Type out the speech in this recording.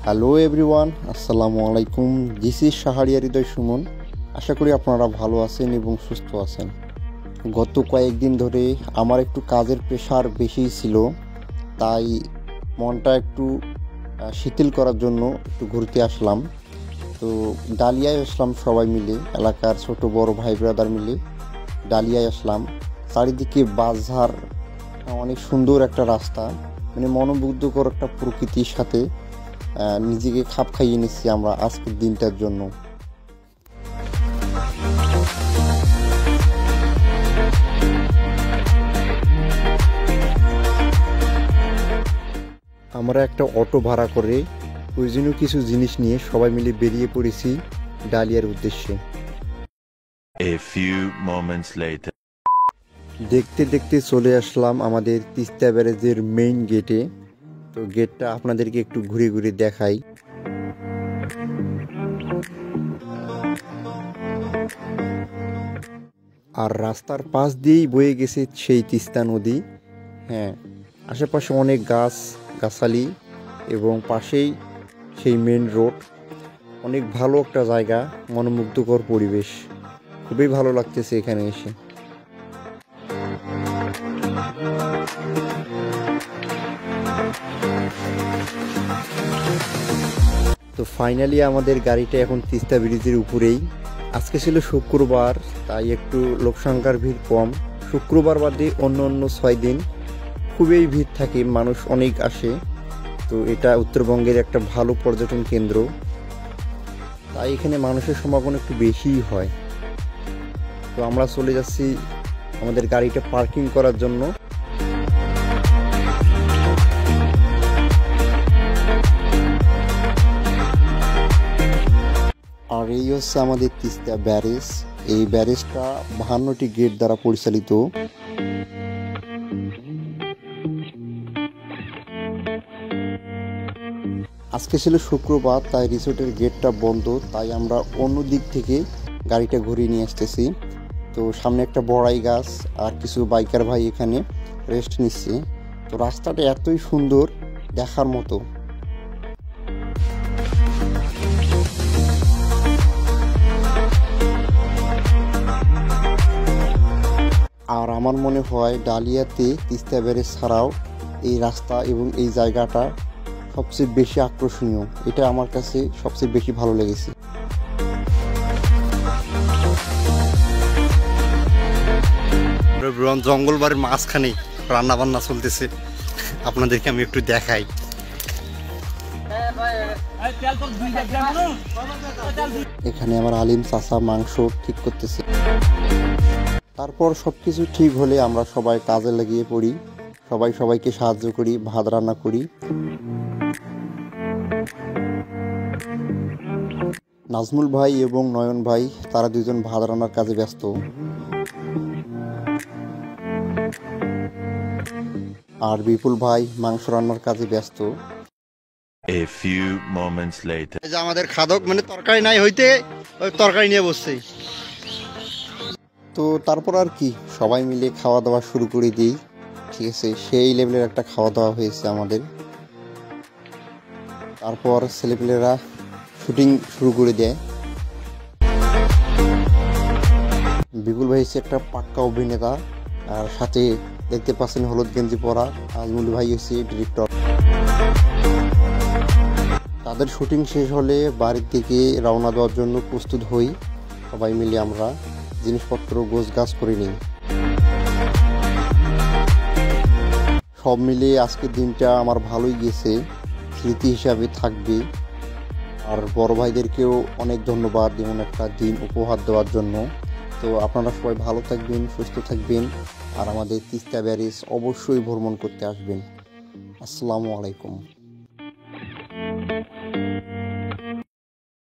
Hello everyone, আসসালামু আলাইকুম। This is Shahriar হৃদয় সুমন। আশা করি আপনারা ভালো আছেন এবং সুস্থ আছেন। গত কয়েকদিন ধরে আমার একটু কাজের প্রেশার বেশি ছিল, তাই মনটা একটু শিথিল করার জন্য একটু ঘুরতে আসলাম। তো ডালিয়ায় আসলাম সবাই মিলে, এলাকার ছোট বড় ভাই ব্রাদার মিলে ডালিয়ায় আসলাম। চারিদিকে বাজার, অনেক সুন্দর একটা রাস্তা, মানে মনোমুগ্ধকর একটা প্রকৃতির সাথে নিজেকে খাপ খাইয়ে নিচ্ছি আমরা আজকের দিনটার জন্য। আমরা একটা অটো ভাড়া করে প্রয়োজনীয় কিছু জিনিস নিয়ে সবাই মিলে বেরিয়ে পড়েছি ডালিয়ার উদ্দেশ্যে। A few moments later. দেখতে দেখতে চলে আসলাম আমাদের তিস্তা ব্যারেজের মেইন গেটে। তো গেটটা আপনাদেরকে একটু ঘুরে ঘুরে দেখাই। আর রাস্তার পাশ দিয়েই বয়ে গেছে সেই তিস্তা নদী। হ্যাঁ, আশেপাশে অনেক গাছ গাছালি এবং পাশেই সেই মেন রোড। অনেক ভালো একটা জায়গা, মনোমুগ্ধকর পরিবেশ, খুবই ভালো লাগতেছে এখানে এসে। তো ফাইনালি আমাদের গাড়িটা এখন তিস্তা ব্রিজের উপরেই। আজকে ছিল শুক্রবার, তাই একটু লোকসংখ্যার ভিড় কম। শুক্রবার বাদে অন্য 6 দিন খুবই ভিড় থাকে, মানুষ অনেক আসে। তো এটা উত্তরবঙ্গের একটা ভালো পর্যটন কেন্দ্র, তাই এখানে মানুষের সমাগম একটু বেশিই হয়। তো আমরা চলে যাচ্ছি আমাদের গাড়িটা পার্কিং করার জন্য। আর এই হচ্ছে আমাদের তিস্তা ব্যারেজ। এই ব্যারেজটা 52টি গেট দ্বারা পরিচালিত। আজকে ছিল শুক্রবার, তাই রিসোর্টের গেটটা বন্ধ, তাই আমরা অন্য দিক থেকে গাড়িটা ঘুরিয়ে নিয়ে আসতেছি। তো সামনে একটা বড়াই গাছ আর কিছু বাইকার ভাই এখানে রেস্ট নিচ্ছে। তো রাস্তাটা এতই সুন্দর, দেখার মতো। আর আমার মনে হয় ডালিয়াতে তিস্তা ব্যারেজ ছাড়াও এই রাস্তা এবং এই জায়গাটা সবচেয়ে বেশি আকর্ষণীয়। এটা আমার কাছে সবচেয়ে বেশি ভালো লেগেছে। জঙ্গল বাড়ির মাঝখানে রান্না বান্না চলতেছে, আপনাদেরকে আমি একটু দেখাই। এখানে আমার আলিম চাচা মাংস ঠিক করতেছে। তারপর সবকিছু ঠিক হলে আমরা সবাই কাজে লাগিয়ে পড়ি, সবাইকে সাহায্য করি, ভাত রান্না করি। নাজমুল ভাই এবং নয়ন ভাই, তারা দুজন ভাত রান্নার কাজে ব্যস্ত। আর বিপুল ভাই মাংস রান্নার কাজে ব্যস্ত। A few moments later. এই যে আমাদের খাদক, মানে তরকারি নাই হইতে ওই তরকারি নিয়ে বসছে। তো তারপর আর কি, সবাই মিলে খাওয়া দাওয়া শুরু করে দিই। ঠিক আছে, সেই লেভেলের একটা খাওয়া দাওয়া হয়েছে আমাদের। তারপর ছেলেপেলেরা শুটিং শুরু করে দেয়। বিপুল ভাই হচ্ছে একটা পাক্কা অভিনেতা, আর সাথে দেখতে পাচ্ছেন হলুদ গেঞ্জি পরা নাজমুল ভাই হচ্ছে ডিরেক্টর। তাদের শুটিং শেষ হলে বাড়ির দিকে রওনা দেওয়ার জন্য প্রস্তুত হই। সবাই মিলে আমরা জিনিসপত্র গোছগাছ করে নিই। সব মিলিয়ে আজকের দিনটা আমার ভালোই গেছে, স্মৃতি হিসাবে থাকবে। আর বড় ভাইদেরকেও অনেক ধন্যবাদ এমন একটা দিন উপহার দেওয়ার জন্য। তো আপনারা সবাই ভালো থাকবেন, সুস্থ থাকবেন, আর আমাদের তিস্তা ব্যারেজ অবশ্যই ভ্রমণ করতে আসবেন। আসসালামু আলাইকুম।